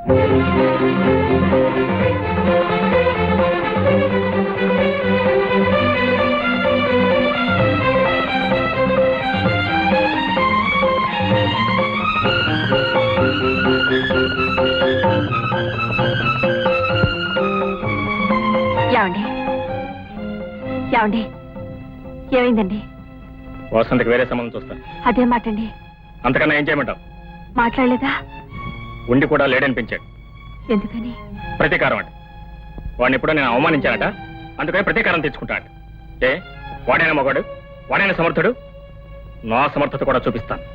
ఏమండి ఏమైందండి? వసంతకి వేరే సంబంధం చూస్తాను. అదే మాటండి. అంతకన్నా ఏం చేయమంటావు? మాట్లాడలేదా? ఉండి కూడా లేడనిపించాడు. ఎందుకని? ప్రతీకారం అంటే వాడిని ఎప్పుడో నేను అవమానించానట, అందుకని ప్రతీకారం తెచ్చుకుంటాడు. ఏ వాడైనా మగాడు, వాడైనా సమర్థుడు, నా సమర్థత కూడా చూపిస్తాను.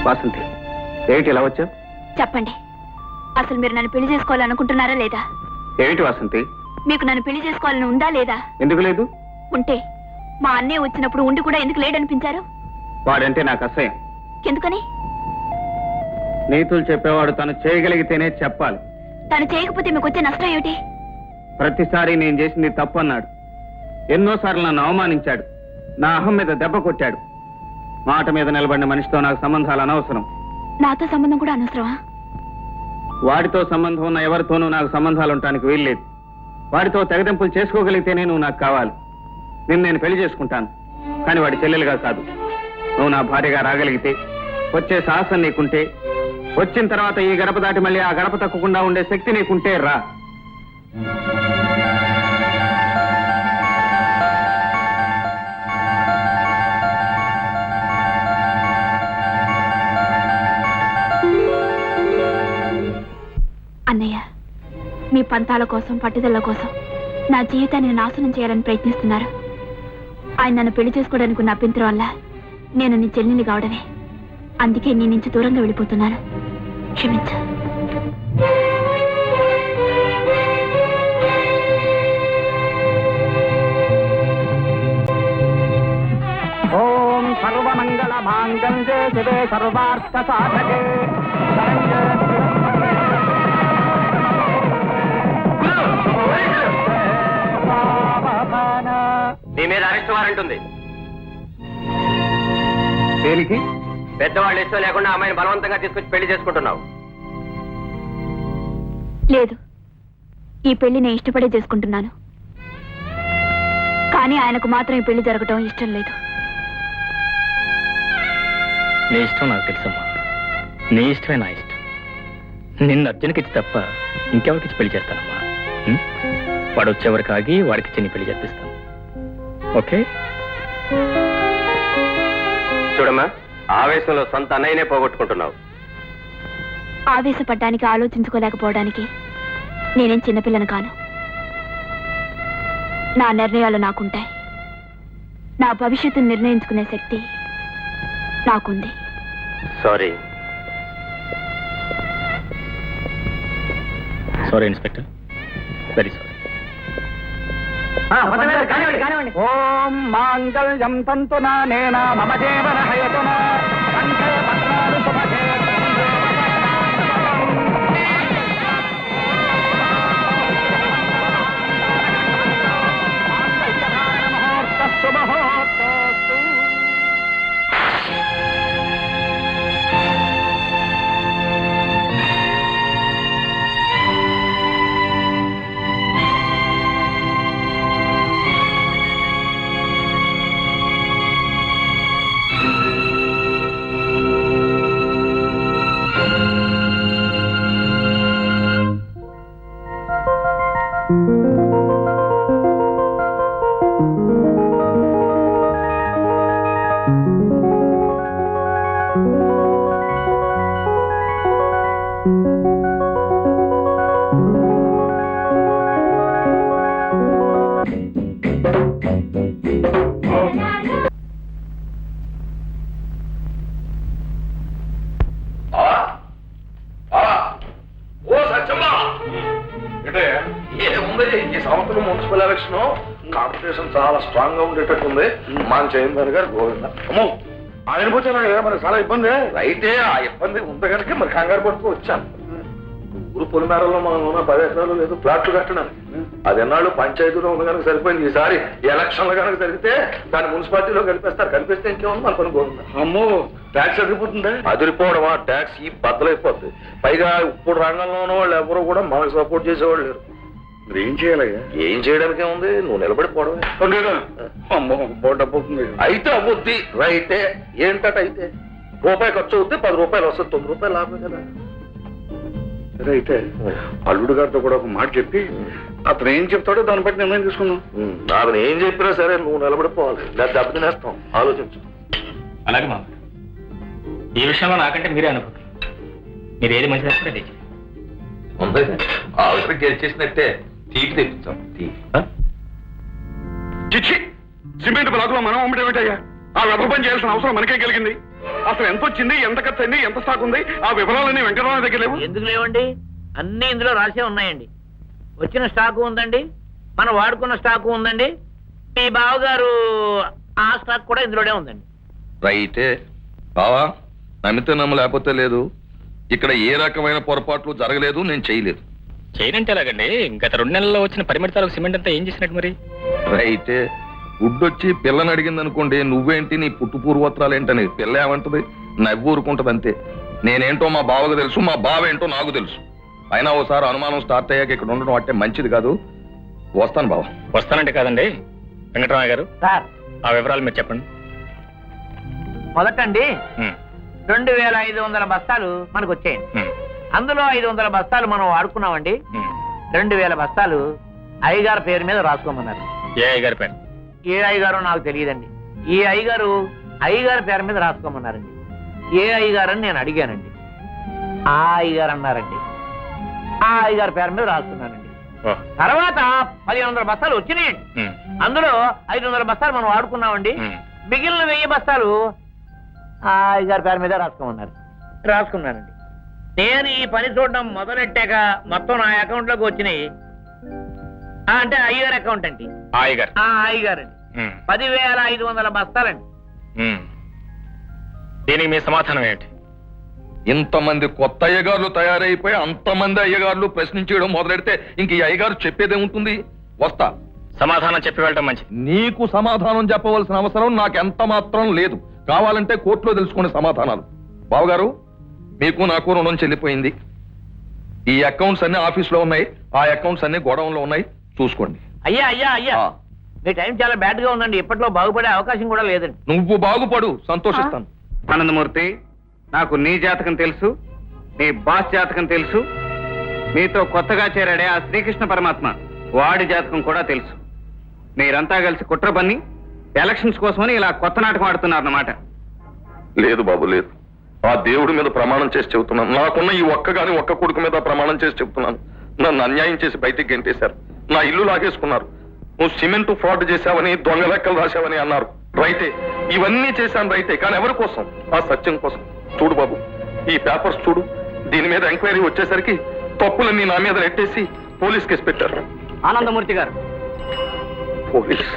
వాసంతి, ఏమిటి ఇలా వచ్చా? చెప్పండి, అసలు మీరు నన్ను పెళ్లి చేసుకోవాలనుకుంటున్నారా లేదా? ఏమిటి వాసంతి? మీకు నన్ను పెళ్లి చేసుకోవాలని ఉందా లేదా? ఎందుకు లేదు? ఉంటే మా అన్నయ్య వచ్చినప్పుడు ఉండి కూడా ఎందుకు లేడనిపించారు? వాడంటే నాకు అసహ్యం. ఎందుకని? నీతులు చెప్పేవాడు తను చేయగలిగితేనే చెప్పాలి. తను చేయకపోతే మీకు వచ్చే నష్టం ఏమిటి? ప్రతిసారి నేను చేసింది తప్పు అన్నాడు. ఎన్నోసార్లు నన్ను అవమానించాడు. నా అహం మీద దెబ్బ కొట్టాడు. మాట మీద నిలబడిన మనిషితో నాకు సంబంధాలు అనవసరం. నాతో సంబంధం కూడా అనవసరమా? వాడితో సంబంధం ఉన్న ఎవరితోనూ నాకు సంబంధాలు ఉండటానికి వీల్లేదు. వాడితో తెగదెంపులు చేసుకోగలిగితేనే నువ్వు నాకు కావాలి. నేను పెళ్లి చేసుకుంటాను, కానీ వాడి చెల్లెలుగా కాదు. నువ్వు నా భార్యగా రాగలిగితే, వచ్చే సాహసం నీకుంటే, వచ్చిన తర్వాత ఈ గడప దాటి మళ్ళీ ఆ గడప తక్కకుండా ఉండే శక్తి నీకుంటే రా. అన్నయ్య, మీ పంతాల కోసం, పట్టుదల కోసం నా జీవితాన్ని నాశనం చేయాలని ప్రయత్నిస్తున్నారు. ఆయన నన్ను పెళ్లి చేసుకోవడానికి ఉన్న అభ్యంతరం వల్ల నేను నీ చెల్లిని కావడమే. అందుకే నీ నుంచి దూరంగా వెళ్ళిపోతున్నాను. క్షమించు. ఓం సర్వమంగళ మాంగళ్యే శివే సర్వార్థ సాధకే నీ మీద అరెస్ట్ వారెంట్ ఉంది. దేనికి? పెద్దవాళ్ళు ఇష్టం లేకుండా అమ్మాయిని బలవంతంగా తీసుకొచ్చి పెళ్లి చేసుకుంటున్నావు. లేదు, ఈ పెళ్లి నేను ఇష్టపడే చేసుకుంటున్నాను. కానీ ఆయనకు మాత్రం ఈ పెళ్లి జరగటం ఇష్టం లేదు. నీ ఇష్టం నాకు తెలుసమ్మా. నీ ఇష్టమే నా ఇష్టం. నిన్ను అర్జున్కిచ్చి తప్ప ఇంకెవరికిచ్చి పెళ్లి చేస్తానమ్మా. వాడు వచ్చేవరకు ఆగి వాడికి చిన్ని పెళ్లి చేపిస్తాను. ఓకే? చూడమ్మా, ఆవేశంలో సొంత అన్నయ్యనే పోగొట్టుకుంటున్నావు. ఆవేశపడ్డానికి, ఆలోచించుకోలేకపోవడానికి నేనేం చిన్నపిల్లను కాను. నా నిర్ణయాలు నాకుంటాయి. నా భవిష్యత్తును నిర్ణయించుకునే శక్తి నాకుంది. Sorry inspector, very sorry. ఓం మాంగళ్యం తంతునా నేనా మమ జీవన హయతునా కంఠే భద్రాలు శుభగే శుభహోస్తు. ఈ సంవత్సరం మున్సిపల్ ఎలక్షన్ కాంపిటీషన్ చాలా స్ట్రాంగ్ గా ఉండేటట్టుంది. మన చైర్మన్ గారు గోవింద. అమ్మో ఆయన పోతే మనకి చాలా ఇబ్బంది. అయితే ఆ ఇబ్బంది ఉంది కనుక మరి కంగారు పడుతూ వచ్చాను. ఊరు పొలిమేరలో మనం ఉన్న 10 ఎకరాలు లేదు ఫ్లాట్లు కట్టడానికి. అది ఎన్నాళ్ళు పంచాయతీలో ఉంది కనుక సరిపోయింది. ఈసారి ఎలక్షన్లు కనుక జరిగితే దాన్ని మున్సిపాలిటీలో కలిపేస్తారు. కలిపేస్తే ఇంకేముంది మన పని గోవింద. అమ్మో ట్యాక్స్ అదిరిపోతుంది. అదిరిపోవడమా, ట్యాక్స్ ఈ బద్దలైపోద్ది. పైగా ఇప్పుడు రంగంలోనూ వాళ్ళు ఎవరు కూడా మనకు సపోర్ట్ చేసేవాళ్ళు లేరు. మరి ఏం చేయాలయ్యా? ఏం చేయడానికి ఏముంది, నువ్వు నిలబడిపోవడమే. అమ్మో డబ్బుతుంది. అయితే అవ్వద్ది రైతే. ఏంటట అయితే రూపాయి ఖర్చు అవుద్ది, 10 రూపాయలు వస్తుంది, 9 రూపాయలు లాభం కదా. సరే అయితే అల్లుడు గారితో కూడా ఒక మాట చెప్పి అతను ఏం చెప్తాడో దాన్ని బట్టి నిర్ణయం తీసుకుందాం. అతను ఏం చెప్పినా సరే నువ్వు నిలబడిపోవాలి, లేదా దెబ్బ తినేస్తాం. ఆలోచించు. అలాగే మామ, ఈ విషయంలో నాకంటే మీరే అనుకుంటారు. మీరు ఏది మంచిది అనుకుంటే అవసరం గెలిచేసినట్టే తీపి తెప్పించాం. చిచ్చి సిమెంట్ బ్లాకులో మనం అమ్మటేమిటయ్యా? ఆ వ్యవహారం పని చేయాల్సిన అవసరం మనకే కలిగింది. అసలు ఎంత వచ్చింది, ఎంత ఖర్చు అయింది, ఎంత స్టాక్ ఉంది, ఆ వివరాలన్నీ వెంకటరావు దగ్గర లేవు. ఎందుకు లేవండి? అన్ని ఇందులో రాసే ఉన్నాయండి. వచ్చిన స్టాకు ఉందండి, మనం వాడుకున్న స్టాకు ఉందండి, మీ బావగారు ఆ స్టాక్ కూడా ఇందులోనే ఉందండి. రైటే బావా, నమ్మితే నమ్మ లేకపోతే లేదు. ఇక్కడ ఏ రకమైన పొరపాట్లు జరగలేదు, నేను చేయలేదు. చేయనంటే ఎలాగండి? గత 2 నెలల్లో వచ్చిన పరిమితాలకు సిమెంట్ అంతా ఏం చేసినట్టు మరి? రైతే గుడ్డొచ్చి పిల్లని అడిగింది అనుకోండి, నువ్వేంటి నీ పుట్టు పూర్వోత్తరాలు ఏంటని పిల్ల ఏమంటది? నవ్వు ఊరుకుంటది అంతే. నేనేంటో మా బావకు తెలుసు, మా బావ ఏంటో నాకు తెలుసు. అయినా ఓసారి అనుమానం స్టార్ట్ అయ్యాక ఇక్కడ ఉండడం అంటే మంచిది కాదు. వస్తాను బావ. వస్తానంటే కాదండి వెంకటరామయ్య గారు, సార్ ఆ వివరాలు మీరు చెప్పండి. మొదటండి ఉమ్, 2500 బస్తాలు మనకు వచ్చాయండి. ఉమ్, అందులో 500 బస్తాలు మనం వాడుకున్నామండి. ఉమ్. 2000 బస్తాలు అయ్యగారి పేరు మీద రాసుకోమన్నారు. ఏ అయ్య గారి పేరు? ఏ అయ్యగారో నాకు తెలియదండి. ఈ అయ్యగారు అయ్యగారి పేరు మీద రాసుకోమన్నారండి. ఏ అయ్యగారు అని నేను అడిగానండి. ఆ అయ్యగారు అన్నారండి. ఆ అయ్యగారి పేరు మీద రాసుకున్నానండి. ఓ, తర్వాత 1500 బస్తాలు వచ్చినాయండి. ఉమ్, అందులో 500 బస్తాలు మనం వాడుకున్నామండి. ఉమ్. మిగిలిన 1000 బస్తాలు ఆ అయ్యగారి పేరు మీద రాసుకోమన్నారు. రాసుకున్నానండి. నేను ఈ పని చూడడం మొదలెట్టాక మొత్తం నా అకౌంట్ లోకి వచ్చినాయి. అంటే అయ్యగారి అకౌంట్ అండి. ఆ అయ్య గారు. ఆ అయ్యగారండి. ఉమ్, 10,500 బస్తాలండి. ఉమ్. దీనికి మీ సమాధానం ఏంటి? ఇంతమంది కొత్త అయ్యగారులు తయారైపోయి అంతమంది అయ్యగారులు ప్రశ్నించడం మొదలెడితే ఇంక ఈ అయ్యగారు చెప్పేదేముంటుంది? వస్తా. సమాధానం చెప్పి వెళ్ళటం మంచిది. నీకు సమాధానం చెప్పవలసిన అవసరం నాకెంత మాత్రం లేదు. కావాలంటే కోర్టులో తెలుసుకునే సమాధానాలు. బావగారు, మీకు నాకు రుణం చెల్లిపోయింది. ఈ అకౌంట్స్ అన్ని ఆఫీస్లో ఉన్నాయి, ఆ అకౌంట్స్ అన్ని గోడౌన్లో ఉన్నాయి, చూసుకోండి. అయ్యా అయ్యా అయ్యా, ఆ, మీ టైం చాలా బ్యాడ్ గా ఉందండి. ఇప్పట్లో బాగుపడే అవకాశం కూడా లేదండి. నువ్వు బాగుపడు, సంతోషిస్తాను. ఆనందమూర్తి, నాకు నీ జాతకం తెలుసు, నీ బాస్ జాతకం తెలుసు, నీతో కొత్తగా చేరాడే ఆ శ్రీకృష్ణ పరమాత్మ వాడి జాతకం కూడా తెలుసు. మీరంతా కలిసి కుట్ర పన్ని ఎలక్షన్స్ కోసమని ఇలా కొత్త నాటకం ఆడుతున్నారన్నమాట. లేదు బాబు, లేదు. ఆ దేవుడి మీద ప్రమాణం చేసి చెబుతున్నాను. నాకున్న ఈ ఒక్క కొడుకు మీద ప్రమాణం చేసి చెబుతున్నాను. నన్ను అన్యాయం చేసి బయటికి గెంటేశారు. నా ఇల్లు లాగేసుకున్నారు. నువ్వు సిమెంట్ ఫ్రాడ్ చేశావని, దొంగ లెక్కలు రాశావని అన్నారు. రైతే, ఇవన్నీ చేశాను రైతే. కానీ ఎవరి కోసం? ఆ సత్యం కోసం. చూడు బాబు, ఈ పేపర్స్ చూడు. దీని మీద ఎంక్వైరీ వచ్చేసరికి తప్పులన్నీ నా మీద నెట్టేసి పోలీస్ కేసు పెట్టారు. ఆనందమూర్తి గారు, పోలీస్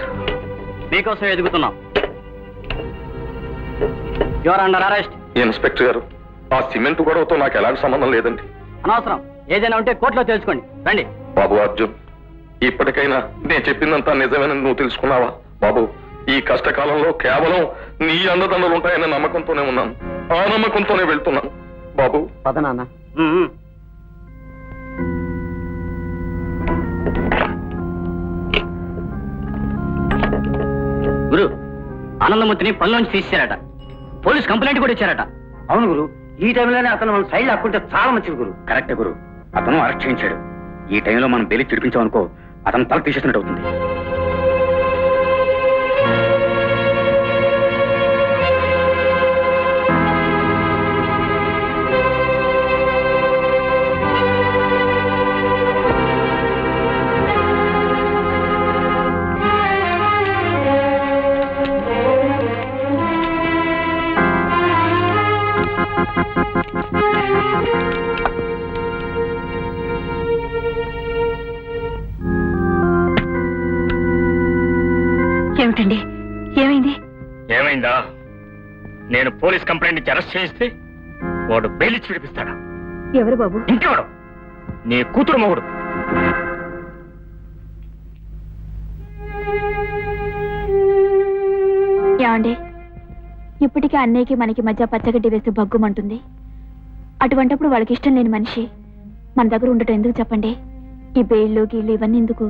మీకోసం ఎదుగుతున్నాం. Your under arrest. ఇన్స్పెక్టర్ గారు, ఆ సిమెంట్ గొడవతో నాకు ఎలాంటి సంబంధం లేదండి. అనవసరం. ఏదైనా ఉంటే కోర్టులో తెలుసుకోండి. రండి. బాబు అర్జున్, ఇప్పటికైనా నేను చెప్పిందంతా నిజమేనని నువ్వు తెలుసుకున్నావా? బాబు, ఈ కష్టకాలంలో కేవలం నీ అండదండలు ఉంటాయనే నమ్మకంతోనే ఉన్నాను. ఆ నమ్మకంతోనే వెళ్తున్నాను. బాబు, పద నాన్న. గురు, ఆనందమూర్తిని పనిలోంచి తీసేశారట. పోలీస్ కంప్లైంట్ కూడా ఇచ్చారట. అవును గురు, ఈ టైంలోనే అతను మన సైడ్ లాక్కుంటే చాలా మంచిది గురు. కరెక్ట్ గురు, అతను అరెస్ట్ చేయించాడు. ఈ టైంలో మనం బెయిల్ తిడిపించామనుకో, అతను తల తీసేసినట్టు అవుతుంది. ఏమిటండి ఏమైంది? ఏమైందా? నేను పోలీస్ కంప్లైంట్ ఇచ్చి అరెస్ట్ చేయిస్తే వాడు బెయిల్ ఇచ్చి విడిపిస్తాడా? ఎవరు బాబు? ఇంకెవడు? నీ కూతురు మొగుడు. ఏమండి, ఇప్పటికే అన్నయ్యకి మనకి మధ్య పచ్చగడ్డి వేస్తే బగ్గుమంటుంది. అటువంటప్పుడు వాళ్ళకి ఇష్టం లేని మనిషి మన దగ్గర ఉండటం ఎందుకు చెప్పండి? ఈ బెయిళ్ళు గీళ్ళు ఇవన్నీ ఎందుకు?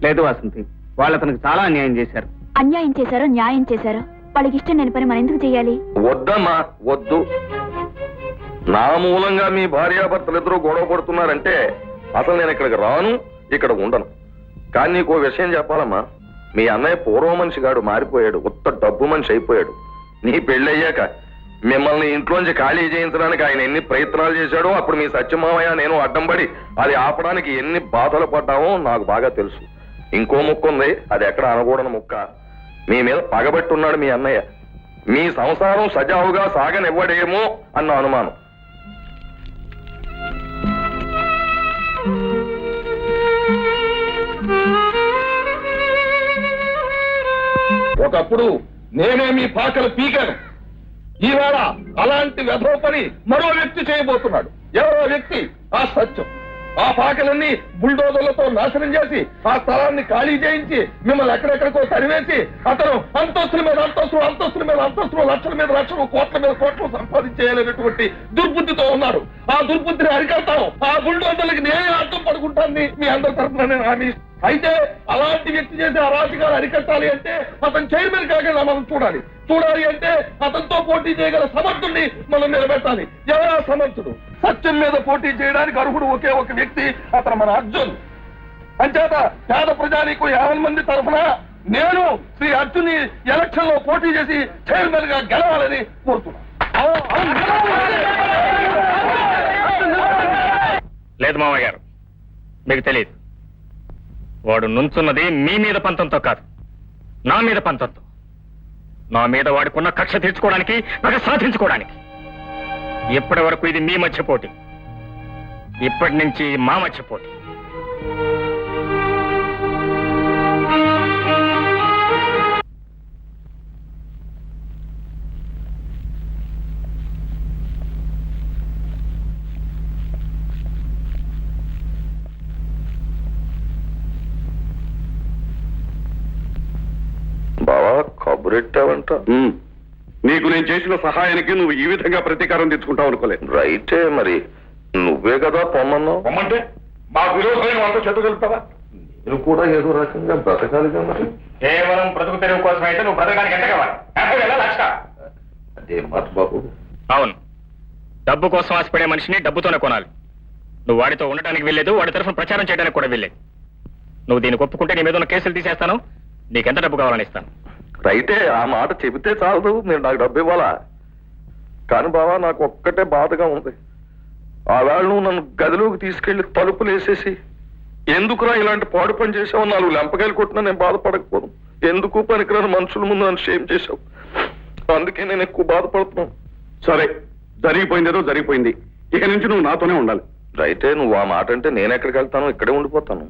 లేదు వాసంతి, వాళ్ళు అతనికి చాలా అన్యాయం చేశారు. అన్యాయం చేశారో న్యాయం చేశారో వాళ్ళకి ఇష్టం లేని పని మనం ఎందుకు చేయాలి? వద్దమ్మా వద్దు. నా మూలంగా మీ భార్యాభర్తలు ఇద్దరు గొడవ పడుతున్నారంటే అసలు నేను ఇక్కడికి రాను, ఇక్కడ ఉండను. కానీ నీకు ఓ విషయం చెప్పాలమ్మా, మీ అన్నయ్య పూర్వ మనిషి గాడు మారిపోయాడు, ఉత్త డబ్బు మనిషి అయిపోయాడు. నీ పెళ్ళయ్యాక మిమ్మల్ని ఇంట్లోంచి ఖాళీ చేయించడానికి ఆయన ఎన్ని ప్రయత్నాలు చేశాడో అప్పుడు మీ సత్యమామయ్య నేను అడ్డం పడి అది ఆపడానికి ఎన్ని బాధలు పడ్డామో నాకు బాగా తెలుసు. ఇంకో ముక్క ఉంది, అది ఎక్కడ అనకూడని ముక్క. మీ మీద పగబట్టున్నాడు మీ అన్నయ్య. మీ సంసారం సజావుగా సాగనివ్వడేమో అన్న అనుమానం. ఒకప్పుడు నేనే మీ పాకలు పీకాను. ఈవేళ అలాంటి వెధవ పని మరో వ్యక్తి చేయబోతున్నాడు. ఎవరో వ్యక్తి ఆ సత్యం. ఆ పాకలన్నీ బుల్డోజర్లతో నాశనం చేసి ఆ స్థలాన్ని ఖాళీ చేయించి మిమ్మల్ని ఎక్కడెక్కడికో తరివేసి అతను అంతస్తుల మీద అంతస్తులు, అంతస్తుల మీద అంతస్తులు, లక్షల మీద లక్షలు, కోట్ల మీద కోట్లు సంపాదించేయాలనేటువంటి దుర్బుద్ధితో ఉన్నాడు. ఆ దుర్బుద్ధిని అరికడతాను. ఆ బుల్డోజర్లకి నేనే అర్థం పడుకుంటాను మీ అందరి తరఫున నేను హామీ. అయితే అలాంటి వ్యక్తి చేసే అరాచకాలు అరికట్టాలి అంటే అతను చైర్మన్ కాకుండా మనం చూడాలి అంటే అతనితో పోటీ చేయగల సమర్థుడిని మనం నిలబెట్టాలి. ఎవరా సమర్థుడు? సత్యం మీద పోటీ చేయడానికి అర్హుడు ఒకే ఒక వ్యక్తి, అతను మన అర్జున్. అంచేత పేద ప్రజానీకు 50 మంది తరఫున నేను శ్రీ అర్జున్ ఎలక్షన్ లో పోటీ చేసి చైర్మన్ గా గెలవాలని కోరుతున్నాను. లేదు మామయ్య గారు, మీకు తెలియదు. వాడు నుంచున్నది మీ మీద పంతంతో కాదు, నా మీద పంతంతో. నా మీద వాడుకున్న కక్ష తీర్చుకోవడానికి, పగ సాధించుకోవడానికి. ఇప్పటి వరకు ఇది మీ మధ్య పోటీ, ఇప్పటి నుంచి మా మధ్య పోటీ. బావా కబురెట్టావంట. నీకు నేను చేసిన సహాయానికి నువ్వు ఈ విధంగా ప్రతీకారం తెచ్చుకుంటావు అనుకోలేదు. రైటే, మరి నువ్వే కదా పొమ్మన్నావు. పొమ్మంటే మా విరోధమైన వాళ్ళతో చెత్తగలుగుతావా? నేను కూడా ఏదో రకంగా బ్రతకాలిగా. మరి కేవలం బ్రతుకు తెరువు కోసం అయితే నువ్వు బ్రతకడానికి ఎంత కావాలి? 50,000 లక్ష. అదే మాట బాబు. అవును, డబ్బు కోసం ఆశపడే మనిషిని డబ్బుతోనే కొనాలి. నువ్వు వాడితో ఉండటానికి వెళ్ళలేదు, వాడి తరఫున ప్రచారం చేయడానికి కూడా వెళ్ళలేదు. నువ్వు దీనికి ఒప్పుకుంటే నీ మీద ఉన్న కేసులు తీసేస్తాను, నీకెంత డబ్బు కావాలని ఇస్తాను. రైతే, ఆ మాట చెబితే చాలదు, మీరు నాకు డబ్బు ఇవ్వాలా? కానీ బావా నాకు ఒక్కటే బాధగా ఉంది. ఆ వేళ నువ్వు నన్ను గదిలోకి తీసుకెళ్లి తలుపులు వేసేసి ఎందుకురా ఇలాంటి పాడు పని చేసావు, 4 లెంపకాయలు కొట్టినా నేను బాధపడకపోను. ఎందుకు పనికిరాని మనుషుల ముందు నన్ను షేమ్ చేశావు. అందుకే నేను ఎక్కువ బాధపడుతున్నాను. సరే, జరిగిపోయిందేదో జరిగిపోయింది. ఇక నుంచి నువ్వు నాతోనే ఉండాలి. రైతే, నువ్వు ఆ మాట అంటే నేను ఎక్కడికి వెళ్తాను, ఇక్కడే ఉండిపోతాను.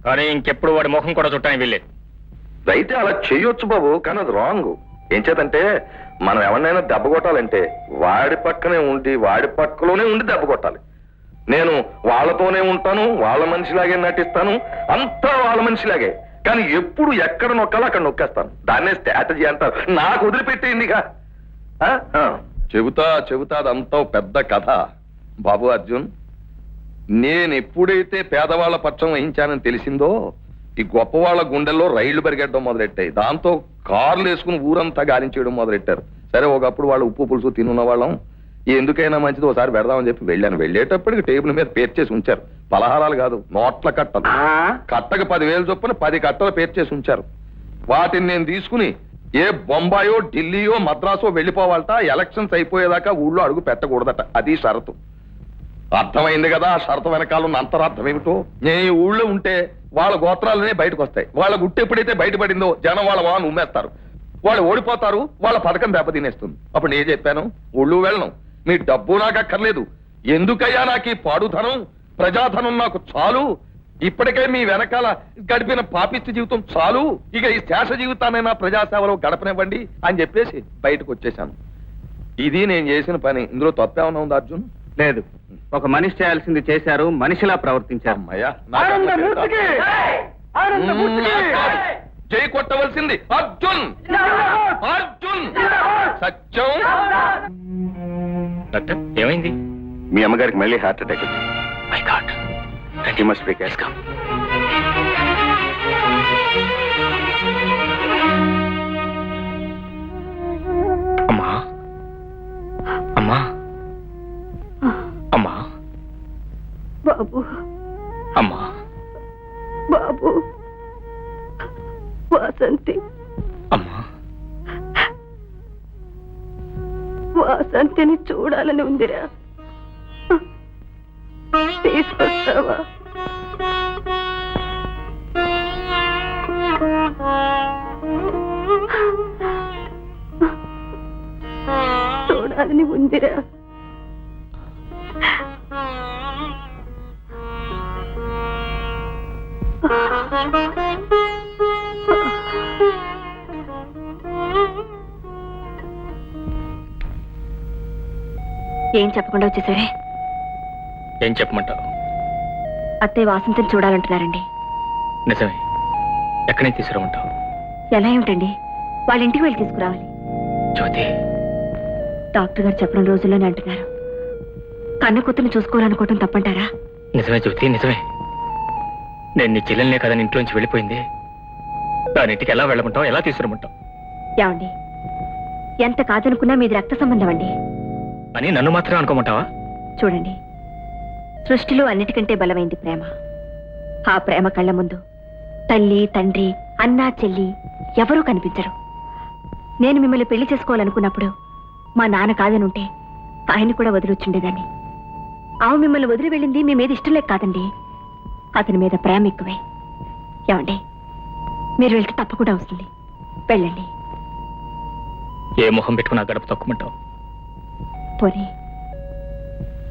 కానీ ఇంకెప్పుడు వాడి ముఖం కూడా చుట్టానికి వెళ్ళలేదు. రైతే అలా చేయొచ్చు బాబు, కానీ అది రాంగ్. ఏం చేతంటే మనం ఎవరినైనా దెబ్బ కొట్టాలంటే వాడి పక్కనే ఉండి వాడి పక్కలోనే ఉండి దెబ్బ కొట్టాలి. నేను వాళ్ళతోనే ఉంటాను, వాళ్ళ మనిషిలాగే నటిస్తాను, అంతా వాళ్ళ మనిషిలాగే. కానీ ఎప్పుడు ఎక్కడ నొక్కాలో అక్కడ నొక్కేస్తాను. దాన్నే స్ట్రాటజీ అంటారు. నాకు వదిలిపెట్టేందిగా. చెబుతా అదంతా పెద్ద కథ. బాబు అర్జున్, నేను ఎప్పుడైతే పేదవాళ్ల పక్షం వహించానని తెలిసిందో ఈ గొప్ప వాళ్ళ గుండెల్లో రైళ్లు పరిగెట్టడం మొదలెట్టాయి. దాంతో కార్లు వేసుకుని ఊరంతా గాలించేయడం మొదలెట్టారు. సరే, ఒకప్పుడు వాళ్ళు ఉప్పు పులుసు తినున్న వాళ్ళం, ఎందుకైనా మంచిది ఒకసారి పెడదామని చెప్పి వెళ్ళాను. వెళ్ళేటప్పటికి టేబుల్ మీద పేర్చేసి ఉంచారు. పలహారాలు కాదు, నోట్ల కట్టలు. కట్టకు 10,000 చొప్పున 10 కట్టలు పేర్చేసి ఉంచారు. వాటిని నేను తీసుకుని ఏ బొంబాయో ఢిల్లీయో మద్రాసో వెళ్ళిపోవాలట. ఎలక్షన్స్ అయిపోయేదాకా ఊళ్ళో అడుగు పెట్టకూడదట. అది షరతు. అర్థమైంది కదా ఆ షరతు వెనకాల ఉన్న అంతరార్థం ఏమిటో. నేను ఈ ఊళ్ళో ఉంటే వాళ్ళ గోత్రాలనే బయటకు వస్తాయి. వాళ్ళ గుట్టు ఎప్పుడైతే బయటపడిందో జనం వాళ్ళ వాహనం ఉమ్మేస్తారు. వాళ్ళు ఓడిపోతారు, వాళ్ళ పథకం దెబ్బతినేస్తుంది. అప్పుడు నేను చెప్పాను, ఊళ్ళు వెళ్ళను, మీ డబ్బు నాకు అక్కర్లేదు. ఎందుకయ్యా నాకు ఈ పాడుధనం, ప్రజాధనం నాకు చాలు. ఇప్పటికే మీ వెనకాల గడిపిన పాపిష్టి జీవితం చాలు, ఇక ఈ శేష జీవితానైనా ప్రజాసేవలో గడపనివ్వండి అని చెప్పేసి బయటకు వచ్చేసాను. ఇది నేను చేసిన పని. ఇందులో తప్పేమన్నా ఉంది అర్జున్? లేదు, ఒక మనిషి చేయాల్సింది చేశారు, మనిషిలా ప్రవర్తించారు. అమ్మయ్యా, నాకట్లా కాదు. జై కొట్టవలసింది అర్జున్, అర్జున్. సత్యం. డాక్టర్ ఏమైంది? మీ అమ్మగారికి మళ్ళీ హార్ట్ అటాక్ వచ్చింది. My God. You must be careful. అమ్మా, అమ్మా, అమ్మా, బాబు, అమ్మా. బాబు, వాసంతి, అమ్మా, వాసంతిని చూడాలని ఉందిరా. తీసుకొస్తావా? చూడాలని ఉందిరా. ఏం చెప్పకుండా వచ్చేసరే? ఏం చెప్పమంటావు? అత్తయ్య వాసంతిని చూడాలంటున్నారండి. నిజమే. ఎక్కడి నుంచి తీసుకురమంటావు? ఎలా ఏమిటండి? వాళ్ళ ఇంటికి వెళ్ళి తీసుకురావాలి. జ్యోతి, డాక్టర్ గారు చెప్పడం రోజుల్లోనే అంటున్నారు. కన్న కూతుర్ని చూసుకోవాలనుకోవటం తప్పంటారా? నిజమే జ్యోతి, నిజమే. నేను నీ చెల్లెల్నే కదా ఇంట్లోంచి వెళ్ళిపోయింది. దాని ఇంటికి ఎలా వెళ్ళమంటావు, ఎలా తీసుకురమంటావు? ఏమండి, ఎంత కాదనుకున్నా మీది రక్త సంబంధం అండి. అని నన్ను మాత్రం అనుకోమంటావా? చూడండి, సృష్టిలో అన్నిటికంటే బలమైంది ప్రేమ. ఆ ప్రేమ కళ్ళ ముందు తల్లి, తండ్రి, అన్నా, చెల్లి ఎవరూ కనిపించరు. నేను మిమ్మల్ని పెళ్లి చేసుకోవాలనుకున్నప్పుడు మా నాన్న కాదనుంటే ఆయన కూడా వదిలొచ్చుండేదాన్ని. ఆమె మిమ్మల్ని వదిలి వెళ్ళింది మీ మీద ఇష్టం లేక కాదండి, అతని మీద ప్రేమ ఎక్కువే. ఏమండి, మీరు వెళ్తే తప్పకుండా వస్తుంది. వెళ్ళండి. ఏ మొహం పెట్టుకుని ఆ గడప తొక్కమంటావు? పోనీ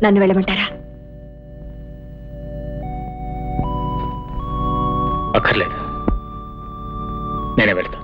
నన్ను వెళ్ళమంటారా? అక్కర్లేదు, నేనే వెళ్తా.